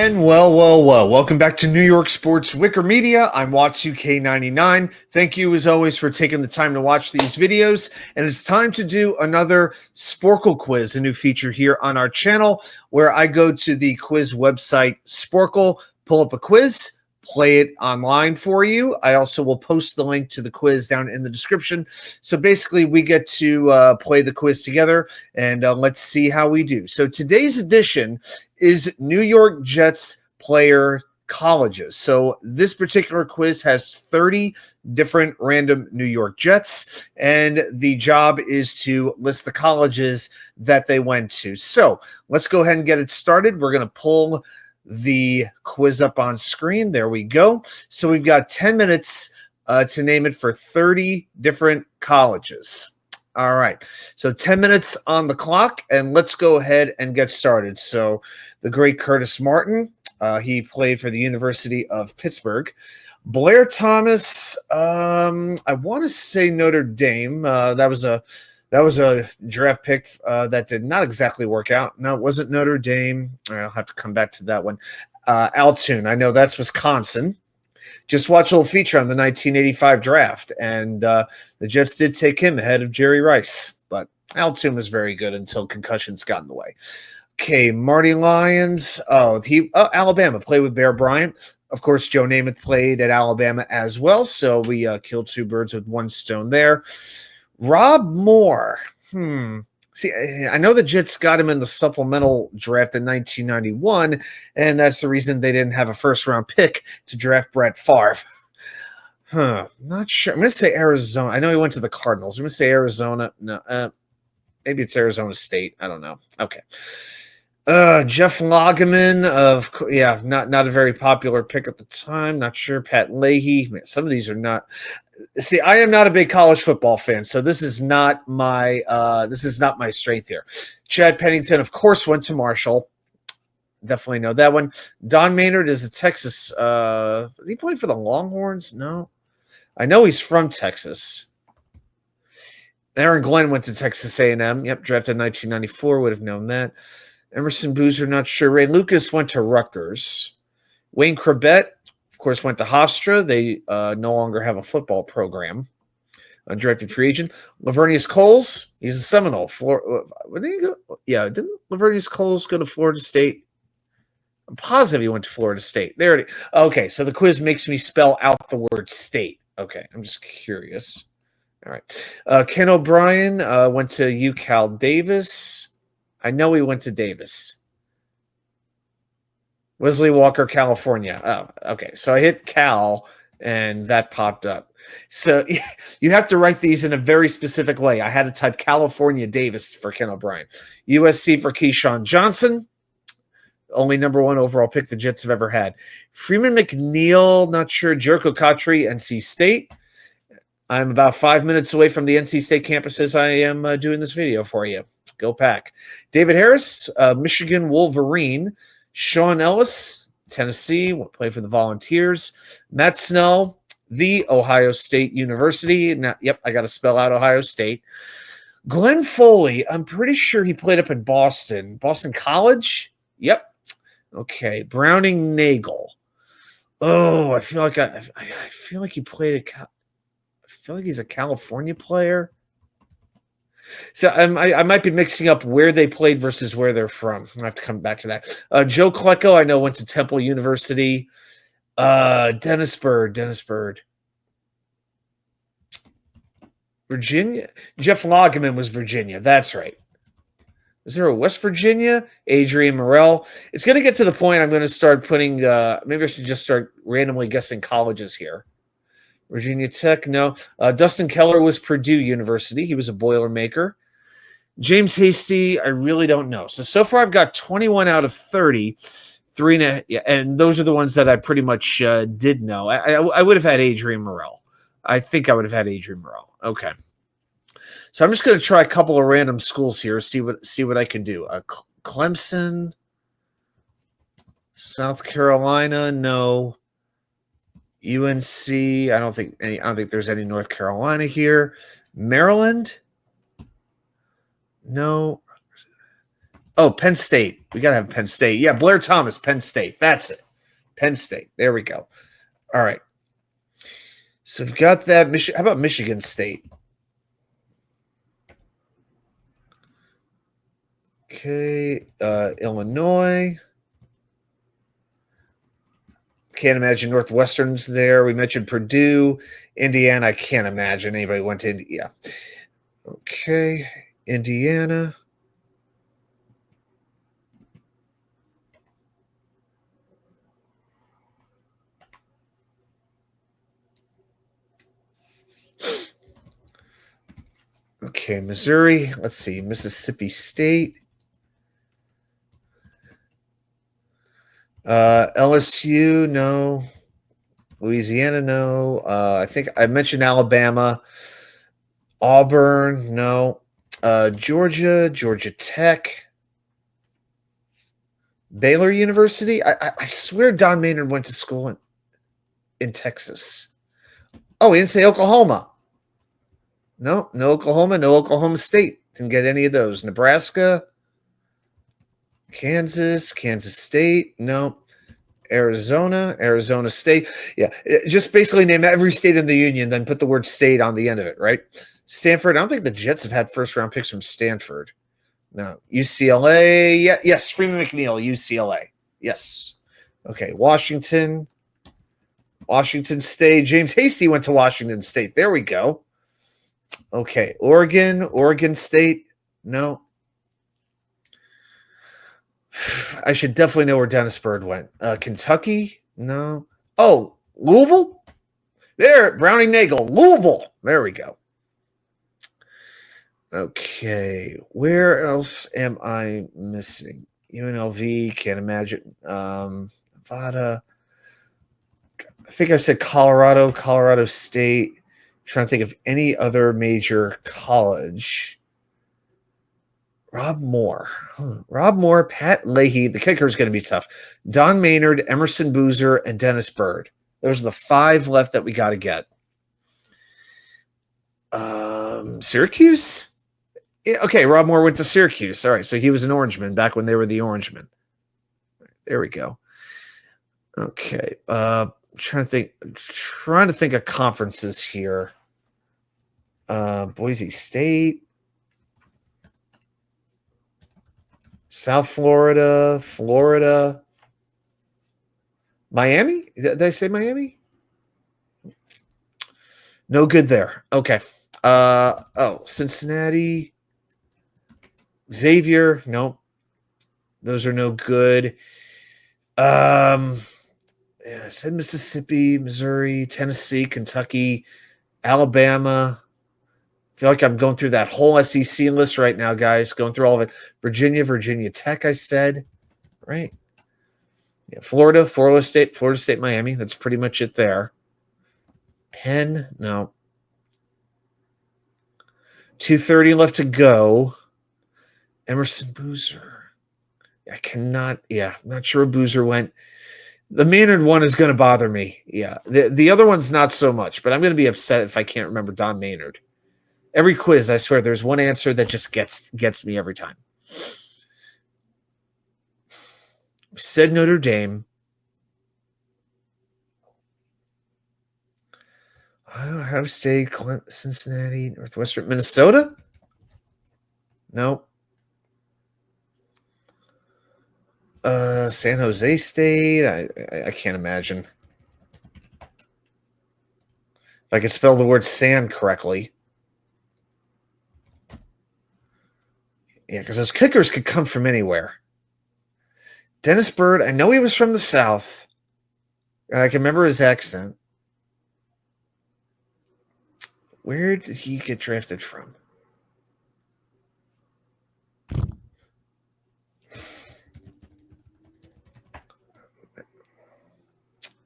And well. Welcome back to New York Sports WickerMedia. I'm Watts2K99. Thank you, as always, for taking the time to watch these videos. And it's time to do another Sporcle quiz, a new feature here on our channel, where I go to the quiz website Sporcle, pull up a quiz, play it online for you. I also will post the link to the quiz down in the description. So basically, we get to play the quiz together, and let's see how we do. So today's edition is New York Jets player colleges. So this particular quiz has 30 different random New York Jets, and the job is to list the colleges that they went to. So let's go ahead and get it started. We're going to pull the quiz up on screen. There we go. So we've got 10 minutes to name it for 30 different colleges. All right, so 10 minutes on the clock, and let's go ahead and get started. So the great Curtis Martin, he played for the University of Pittsburgh. Blair Thomas, I want to say Notre Dame. That was a draft pick that did not exactly work out. No, it wasn't Notre Dame. All right, I'll have to come back to that one. Altoon, I know that's Wisconsin. Just watch a little feature on the 1985 draft, and the Jets did take him ahead of Jerry Rice, but Altoon was very good until concussions got in the way. Okay, Marty Lyons. Alabama, played with Bear Bryant. Of course, Joe Namath played at Alabama as well, so we killed two birds with one stone there. Rob Moore. See, I know the Jets got him in the supplemental draft in 1991, and that's the reason they didn't have a first-round pick to draft Brett Favre. Not sure. I'm going to say Arizona. I know he went to the Cardinals. I'm going to say Arizona. No, maybe it's Arizona State. I don't know. Okay. Jeff Lageman not a very popular pick at the time. Not sure. Pat Leahy. Man, some of these are not. See, I am not a big college football fan, so this is not my strength here. Chad Pennington, of course, went to Marshall. Definitely know that one. Don Maynard is a Texas. Did he play for the Longhorns? No, I know he's from Texas. Aaron Glenn went to Texas A&M. Yep, drafted in 1994. Would have known that. Emerson Boozer, not sure. Ray Lucas went to Rutgers. Wayne Corbett, of course, went to Hofstra. They no longer have a football program. Undrafted free agent. Lavernius Coles, he's a Seminole. Where did he go? Yeah, didn't Lavernius Coles go to Florida State? I'm positive he went to Florida State. There it is. Okay, so the quiz makes me spell out the word state. Okay, I'm just curious. All right. Ken O'Brien went to UCal Davis. I know he went to Davis. Wesley Walker, California. Oh, okay. So I hit Cal, and that popped up. So you have to write these in a very specific way. I had to type California Davis for Ken O'Brien. USC for Keyshawn Johnson. Only number one overall pick the Jets have ever had. Freeman McNeil, not sure. Jericho Cotry, NC State. I'm about 5 minutes away from the NC State campus as I am doing this video for you. Go Pack. David Harris, Michigan Wolverine. Sean Ellis, Tennessee, played for the Volunteers. Matt Snell, The Ohio State University. Now, yep, I got to spell out Ohio State. Glenn Foley, I'm pretty sure he played up in Boston. Boston College? Yep. Okay. Browning Nagel. Oh, I feel like he played I feel like he's a California player. So I might be mixing up where they played versus where they're from. I have to come back to that. Joe Klecko, I know, went to Temple University. Dennis Bird. Virginia. Jeff Lageman was Virginia. That's right. Is there a West Virginia? Adrian Morrell. It's going to get to the point I'm going to start putting maybe I should just start randomly guessing colleges here. Virginia Tech, no. Dustin Keller was Purdue University. He was a Boilermaker. James Hasty, I really don't know. So far I've got 21 out of 30. And those are the ones that I pretty much did know. I would have had Adrian Morrell. I think I would have had Adrian Morrell. Okay. So I'm just going to try a couple of random schools here, see what I can do. Clemson, South Carolina, no. UNC, I don't think there's any North Carolina here. Maryland, no. Oh, Penn State. We got to have Penn State. Yeah, Blair Thomas, Penn State. That's it. Penn State. There we go. All right. So we've got that. How about Michigan State? Okay. Illinois. Can't imagine Northwestern's there. We mentioned Purdue. Indiana. I can't imagine anybody went to India. Yeah. Okay. Indiana. Okay, Missouri. Let's see. Mississippi State. LSU, no. Louisiana, no. I think I mentioned Alabama. Auburn, no. Georgia Tech. Baylor University. I swear Don Maynard went to school in Texas. Oh, he didn't say Oklahoma. No Oklahoma, no Oklahoma State. Didn't get any of those. Nebraska, Kansas State, no. Arizona State. Yeah, just basically name every state in the union, then put the word state on the end of it, right? Stanford, I don't think the Jets have had first-round picks from Stanford. No. UCLA, yeah, yes, Freeman McNeil, UCLA. Yes. Okay, Washington State. James Hasty went to Washington State. There we go. Okay, Oregon State. No. I should definitely know where Dennis Byrd went. Kentucky? No. Oh, Louisville? There, Browning Nagel. Louisville. There we go. Okay, where else am I missing? UNLV, can't imagine. Nevada. I think I said Colorado State. I'm trying to think of any other major college. Rob Moore, Pat Leahy. The kicker is going to be tough. Don Maynard, Emerson Boozer, and Dennis Byrd. Those are the 5 left that we got to get. Syracuse? Yeah, okay, Rob Moore went to Syracuse. All right, so he was an Orangeman back when they were the Orangemen. There we go. Okay, trying to think of conferences here. Boise State. South Florida, Miami? Did I say Miami? No good there. Okay. Cincinnati, Xavier, no. Those are no good. I said Mississippi, Missouri, Tennessee, Kentucky, Alabama. I feel like I'm going through that whole SEC list right now, guys. Going through all of it. Virginia Tech, I said. Right? Yeah, Florida State, Miami. That's pretty much it there. Penn, no. 2:30 left to go. Emerson Boozer. I'm not sure where Boozer went. The Maynard one is going to bother me. Yeah. The other one's not so much, but I'm going to be upset if I can't remember Don Maynard. Every quiz, I swear, there's one answer that just gets me every time. Said Notre Dame. Ohio State, Cincinnati, Northwestern, Minnesota? No. San Jose State. I can't imagine. If I could spell the word sand correctly. Yeah, because those kickers could come from anywhere. Dennis Byrd, I know he was from the South. I can remember his accent. Where did he get drafted from?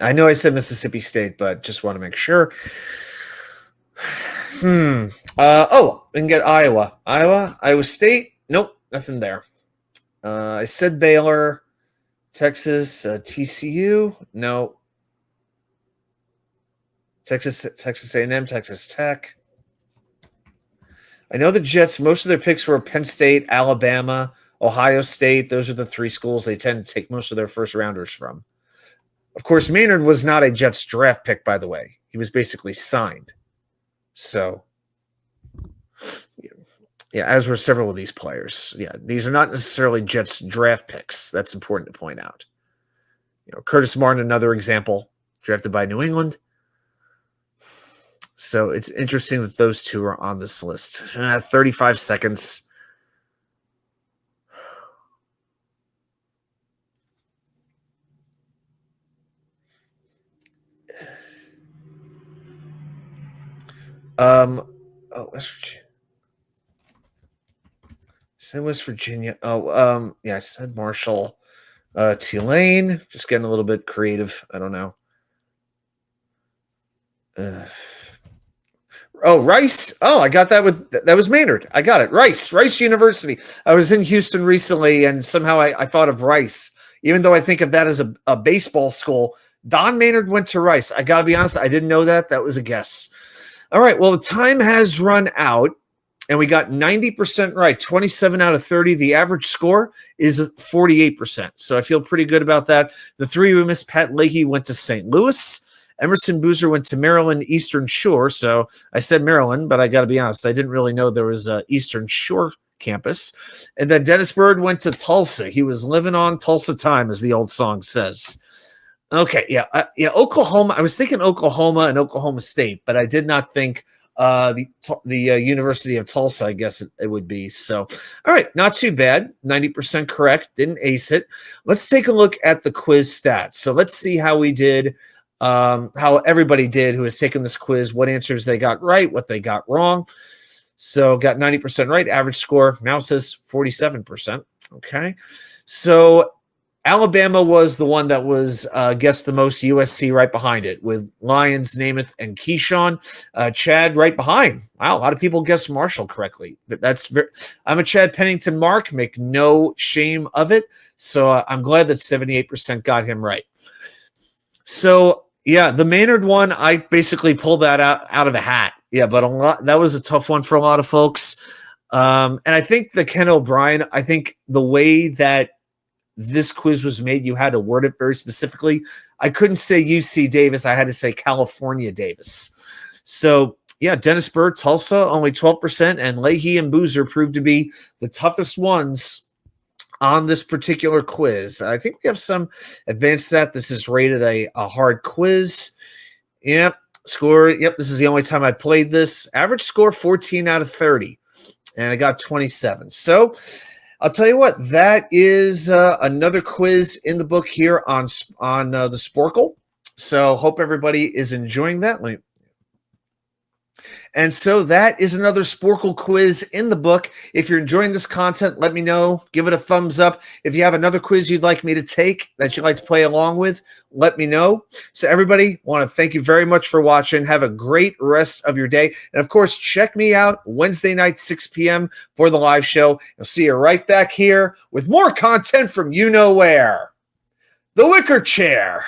I know I said Mississippi State, but just want to make sure. We can get Iowa. Iowa State. Nope, nothing there. I said Baylor. Texas, TCU. No. Texas A&M, Texas Tech. I know the Jets, most of their picks were Penn State, Alabama, Ohio State. Those are the three schools they tend to take most of their first rounders from. Of course, Maynard was not a Jets draft pick, by the way. He was basically signed. So, yeah, as were several of these players. Yeah, these are not necessarily Jets draft picks. That's important to point out. Curtis Martin, another example, drafted by New England. So it's interesting that those two are on this list. 35 seconds. West Virginia. Said West Virginia. Yeah, I said Marshall. Tulane. Just getting a little bit creative. I don't know. Rice. Oh, I got that that was Maynard. I got it. Rice University. I was in Houston recently, and somehow I thought of Rice, even though I think of that as a baseball school. Don Maynard went to Rice. I got to be honest, I didn't know that. That was a guess. All right, well, the time has run out, and we got 90% right, 27 out of 30. The average score is 48%, so I feel pretty good about that. The three we missed, Pat Leahy went to St. Louis. Emerson Boozer went to Maryland Eastern Shore, so I said Maryland, but I got to be honest, I didn't really know there was a Eastern Shore campus. And then Dennis Byrd went to Tulsa. He was living on Tulsa time, as the old song says. Okay, yeah, Oklahoma. I was thinking Oklahoma and Oklahoma State, but I did not think the University of Tulsa, I guess it would be. So, all right, not too bad. 90% correct. Didn't ace it. Let's take a look at the quiz stats. So let's see how we did, how everybody did who has taken this quiz, what answers they got right, what they got wrong. So got 90% right. Average score now says 47%. Okay, so Alabama was the one that was guessed the most. USC right behind it with Lyons, Namath, and Keyshawn. Chad right behind. Wow, a lot of people guessed Marshall correctly. But I'm a Chad Pennington mark. Make no shame of it. So I'm glad that 78% got him right. So yeah, the Maynard one, I basically pulled that out of a hat. Yeah, but that was a tough one for a lot of folks. And I think the Ken O'Brien, I think the way that this quiz was made, you had to word it very specifically. I couldn't say UC Davis. I had to say California Davis. So, yeah, Dennis Byrd, Tulsa, only 12%, and Leahy and Boozer proved to be the toughest ones on this particular quiz. I think we have some advanced stat. This is rated a hard quiz. Yep, score. Yep, this is the only time I played this. Average score, 14 out of 30, and I got 27. So, I'll tell you what, that is another quiz in the book here on the Sporcle. So hope everybody is enjoying that. And so that is another Sporcle quiz in the book. If you're enjoying this content, let me know. Give it a thumbs up. If you have another quiz you'd like me to take that you'd like to play along with, let me know. So everybody, want to thank you very much for watching. Have a great rest of your day. And of course, check me out Wednesday night, 6 p.m. for the live show. I'll see you right back here with more content from you know where. The Wicker Chair.